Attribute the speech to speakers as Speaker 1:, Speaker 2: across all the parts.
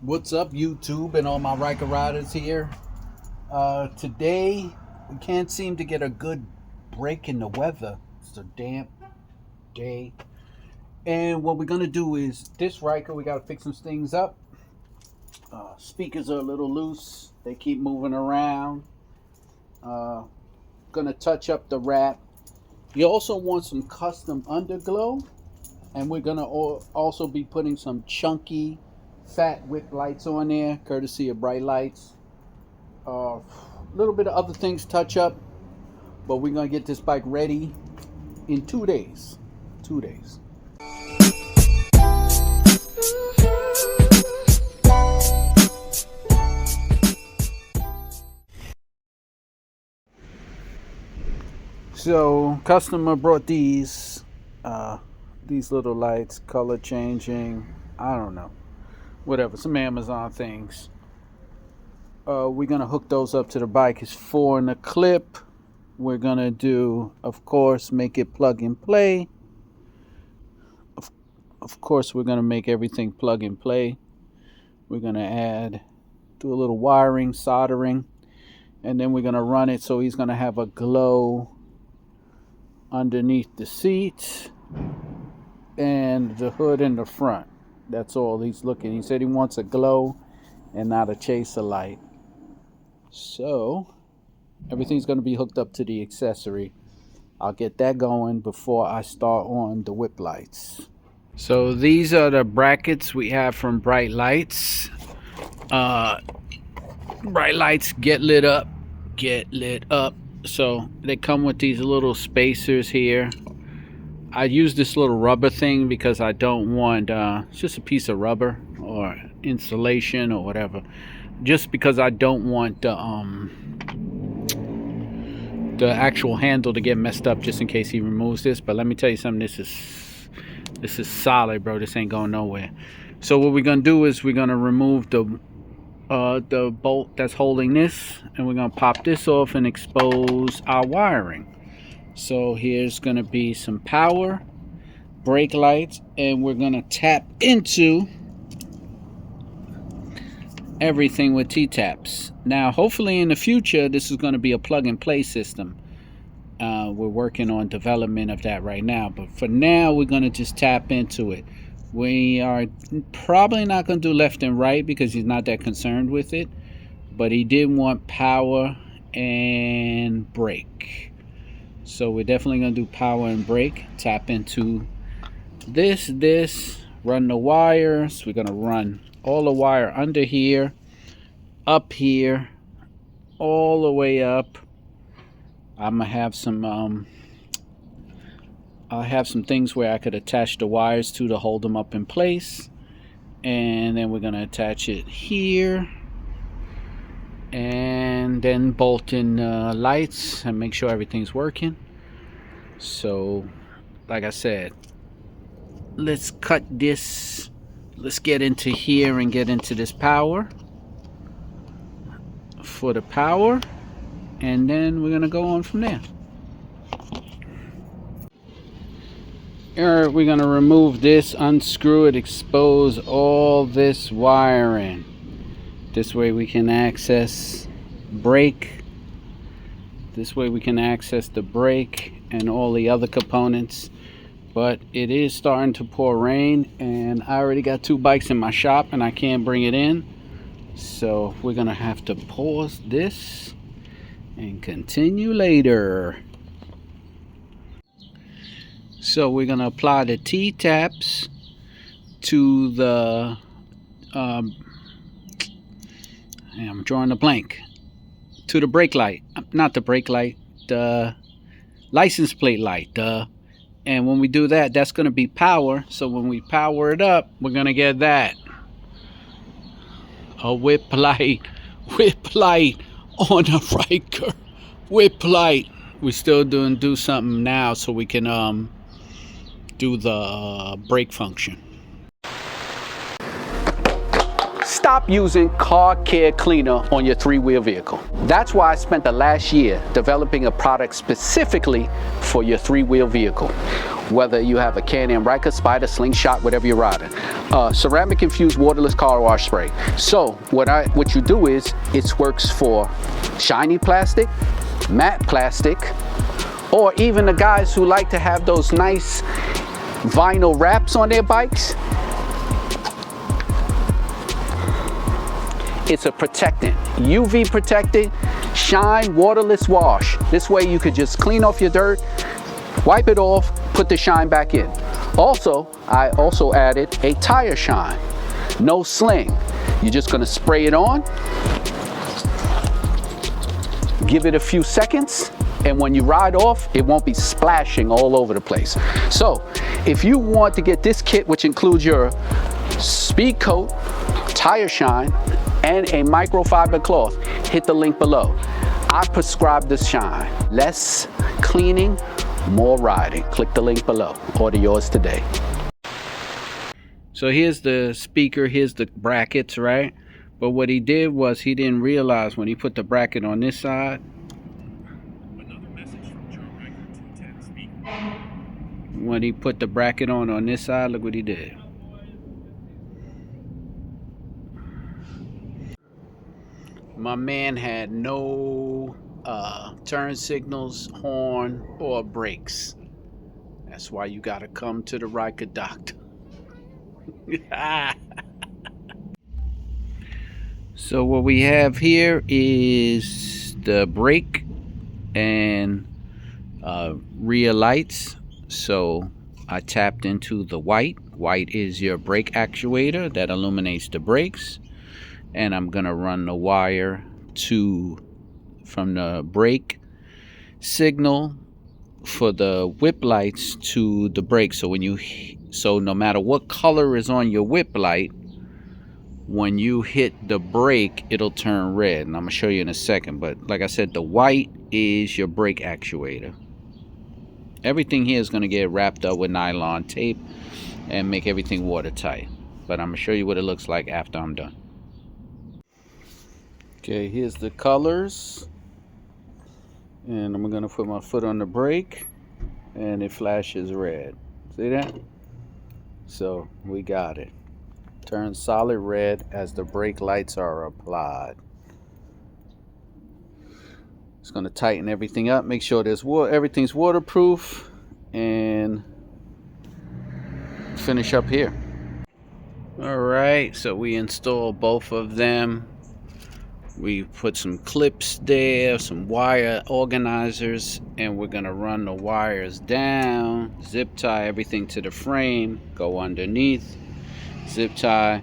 Speaker 1: What's up, YouTube and all my Ryker riders here? Today we can't seem to get a good break in the weather. It's a damp day, and what we're gonna do is this Ryker, we gotta fix some things up. Speakers are a little loose; they keep moving around. Gonna touch up the wrap. You also want some custom underglow, and we're gonna also be putting some chunky fat whip lights on there, courtesy of Bright Lights. A little bit of other things touch up, but we're gonna get this bike ready in 2 days. 2 days. So customer brought these little lights, color changing, I don't know, whatever, some Amazon things. We're gonna hook those up to the bike. It's 4 in a clip. We're gonna do, of course, make it plug and play. Of course, we're gonna make everything plug and play. We're gonna do a little wiring, soldering, and then we're gonna run it so he's gonna have a glow underneath the seat and the hood in the front. That's all he's looking. He said he wants a glow and not a chaser light. So everything's going to be hooked up to the accessory. I'll get that going before I start on the whip lights. So these are the brackets we have from Bright Lights. Bright Lights get lit up. So they come with these little spacers here. I use this little rubber thing because I don't want it's just a piece of rubber or insulation or whatever, just because I don't want the actual handle to get messed up, just in case he removes this. But let me tell you something, this is solid, bro. This ain't going nowhere. So what we're gonna do is we're gonna remove the bolt that's holding this, and we're gonna pop this off and expose our wiring. So here's gonna be some power, brake lights, and we're gonna tap into everything with T-taps. Now hopefully in the future this is going to be a plug and play system. We're working on development of that right now, but for now we're going to just tap into it. We are probably not going to do left and right because he's not that concerned with it, but he did want power and brake. So we're definitely going to do power and brake. Tap into this, run the wires. We're going to run all the wire under here, up here, all the way up. I'm gonna have some I'll have some things where I could attach the wires to hold them up in place, and then we're gonna attach it here, and then bolt in lights and make sure everything's working. So like I said, let's cut this. Let's get into here and get into this power for the power, and then we're gonna go on from there. Alright, we're gonna remove this, unscrew it, expose all this wiring. This way we can access brake. This way we can access the brake and all the other components. But it is starting to pour rain, and I already got 2 bikes in my shop and I can't bring it in. So we're gonna have to pause this and continue later. So we're gonna apply the T-taps to the I'm drawing a blank, to the brake light, not the brake light, the license plate light, and when we do that, that's going to be power. So when we power it up, we're going to get that. A whip light on a Ryker. Whip light. We're still do something now so we can do the brake function. stop using car care cleaner on your three-wheel vehicle. That's why I spent the last year developing a product specifically for your three-wheel vehicle. Whether you have a Can-Am Ryker, Spider, Slingshot, whatever you're riding. Ceramic infused waterless car wash spray. So what you do is, it works for shiny plastic, matte plastic, or even the guys who like to have those nice vinyl wraps on their bikes. It's a protectant, UV protected, shine waterless wash. This way you could just clean off your dirt, wipe it off, put the shine back in. Also, I also added a tire shine, no sling. You're just gonna spray it on, give it a few seconds, and when you ride off, it won't be splashing all over the place. So, if you want to get this kit, which includes your speed coat, tire shine, and a microfiber cloth, hit the link below. I prescribe this shine. Less cleaning, more riding. Click the link below. Order yours today. So here's the speaker, here's the brackets, right? But what he did was he didn't realize when he put the bracket on this side. Another message from Joe Ryker 210 speaker. When he put the bracket on this side, look what he did. My man had no turn signals, horn, or brakes. That's why you gotta come to the Ryker Doctor. So what we have here is the brake and rear lights. So I tapped into the white. White is your brake actuator that illuminates the brakes. And I'm gonna run the wire from the brake signal for the whip lights to the brake. So so no matter what color is on your whip light, when you hit the brake, it'll turn red. And I'm gonna show you in a second. But like I said, the white is your brake actuator. Everything here is gonna get wrapped up with nylon tape and make everything watertight. But I'm gonna show you what it looks like after I'm done. Okay, here's the colors, and I'm gonna put my foot on the brake and it flashes red. See that? So we got it. Turns solid red as the brake lights are applied. It's gonna tighten everything up, make sure everything's waterproof, and finish up here. All right, so we install both of them. We put some clips there, some wire organizers, and we're gonna run the wires down, zip tie everything to the frame, go underneath, zip tie,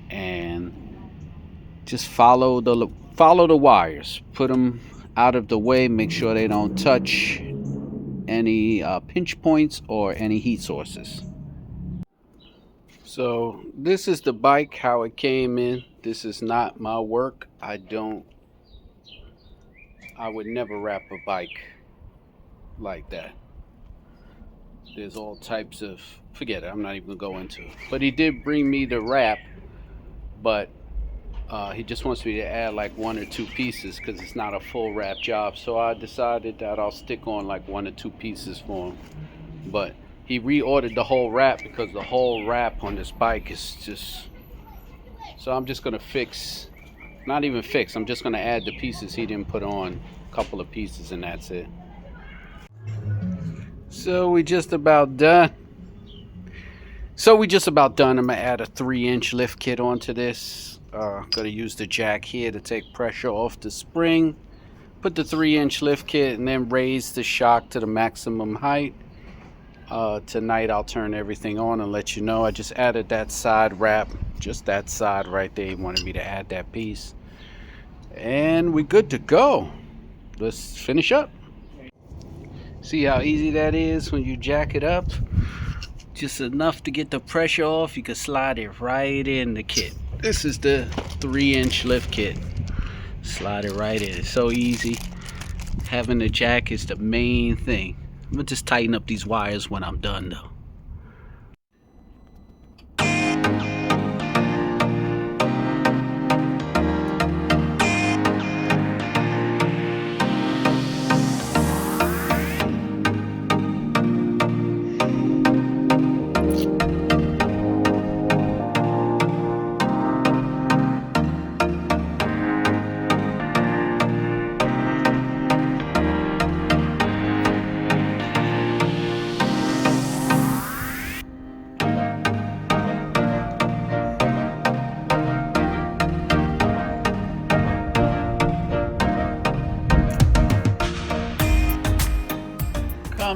Speaker 1: and just follow the wires. Put them out of the way, make sure they don't touch any pinch points or any heat sources. So this is the bike, how it came in. This is not my work. I would never wrap a bike like that. There's all types of, forget it, I'm not even gonna go into it. But he did bring me the wrap, but he just wants me to add like 1 or 2 pieces because it's not a full wrap job. So I decided that I'll stick on like 1 or 2 pieces for him. But he reordered the whole wrap because the whole wrap on this bike is just, so I'm just gonna fix, not even fix, I'm just gonna add the pieces he didn't put on, a couple of pieces, and that's it. So we just about done. I'm gonna add a 3-inch lift kit onto this. Gonna use the jack here to take pressure off the spring, put the 3-inch lift kit, and then raise the shock to the maximum height. Tonight I'll turn everything on and let you know. I just added that side wrap, just that side right there. He wanted me to add that piece, and we're good to go. Let's finish up. See how easy that is when you jack it up? Just enough to get the pressure off. You can slide it right in the kit. This is the 3-inch lift kit. Slide it right in. It's so easy. Having the jack is the main thing. I'm gonna just tighten up these wires when I'm done though.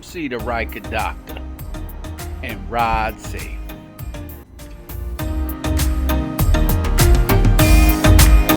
Speaker 1: Come see the Ryker Doctor and ride safe.